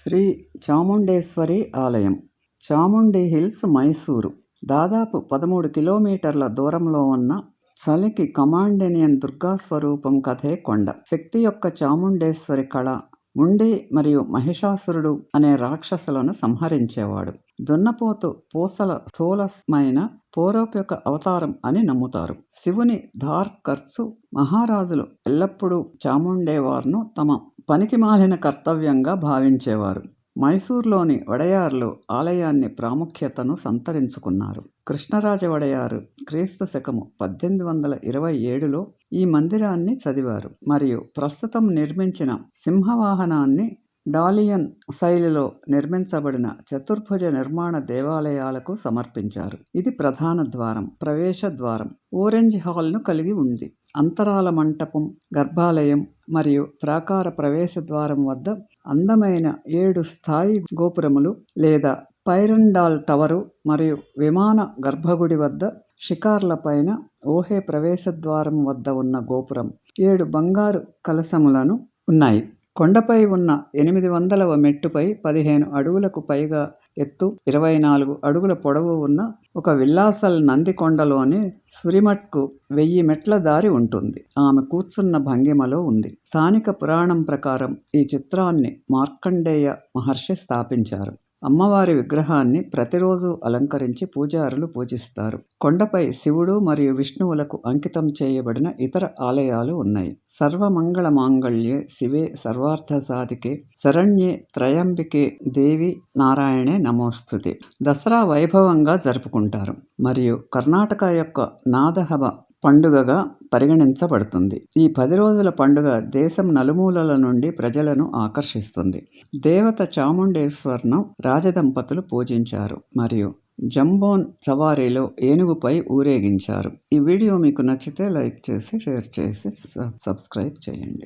శ్రీ చాముండేశ్వరి ఆలయం, చాముండి హిల్స్, మైసూరు. దాదాపు 13 కిలోమీటర్ల దూరంలో ఉన్న చలికి కమాండెనియన్ దుర్గా స్వరూపం కథే కొండ. శక్తి యొక్క చాముండేశ్వరి కళ ముండి మరియు మహిషాసురుడు అనే రాక్షసులను సంహరించేవాడు. దున్నపోతు పూసల స్థూలమైన పౌరోహిక అవతారం అని నమ్ముతారు. శివుని ధార్కర్సు మహారాజులు ఎల్లప్పుడూ చాముండేవార్ను తమ పనికిమాలిన కర్తవ్యంగా భావించేవారు. మైసూర్లోని వడయార్లు ఆలయాన్ని ప్రాముఖ్యతను సంతరించుకున్నారు. కృష్ణరాజ వడయారు క్రీస్తు శకము 1827లో ఈ మందిరాన్ని చదివారు మరియు ప్రస్తుతం నిర్మించిన సింహవాహనాన్ని డాలియన్ శైలిలో నిర్మించబడిన చతుర్భుజ నిర్మాణ దేవాలయాలకు సమర్పించారు. ఇది ప్రధాన ద్వారం, ప్రవేశ ద్వారం. ఓరెంజ్ హాల్ను కలిగి ఉంది. అంతరాల మంటపం, గర్భాలయం మరియు ప్రాకార ప్రవేశ ద్వారం వద్ద అందమైన 7 స్థాయి గోపురములు లేదా పైరండాల్ టవరు మరియు విమాన గర్భగుడి వద్ద షికార్లపైన ఓహే ప్రవేశ ద్వారం వద్ద ఉన్న గోపురం 7 బంగారు కలశములను ఉన్నాయి. కొండపై ఉన్న 800వ మెట్టుపై 15 అడుగులకు పైగా ఎత్తు, 24 అడుగుల పొడవు ఉన్న ఒక విల్లాసల్ నందికొండలోని సురిమట్కు 1000 మెట్ల దారి ఉంటుంది. ఆమె కూర్చున్న భంగిమలో ఉంది. స్థానిక పురాణం ప్రకారం ఈ చిత్రాన్ని మార్కండేయ మహర్షి స్థాపించారు. అమ్మవారి విగ్రహాన్ని ప్రతిరోజు అలంకరించి పూజారులు పూజిస్తారు. కొండపై శివుడు మరియు విష్ణువులకు అంకితం చేయబడిన ఇతర ఆలయాలు ఉన్నాయి. సర్వమంగళ మాంగళ్యే శివే సర్వార్థ సాధికే శరణ్యే త్రయంబికే దేవి నారాయణే నమోస్తుతే. దసరా వైభవంగా జరుపుకుంటారు మరియు కర్ణాటక యొక్క నాదహబ పండుగగా పరిగణించబడుతుంది. ఈ 10 రోజుల పండుగ దేశం నలుమూలల నుండి ప్రజలను ఆకర్షిస్తుంది. దేవత చాముండేశ్వర్ను రాజదంపతులు పూజించారు మరియు జంబోన్ సవారీలో ఏనుగుపై ఊరేగించారు. ఈ వీడియో మీకు నచ్చితే లైక్ చేసి, షేర్ చేసి, సబ్స్క్రైబ్ చేయండి.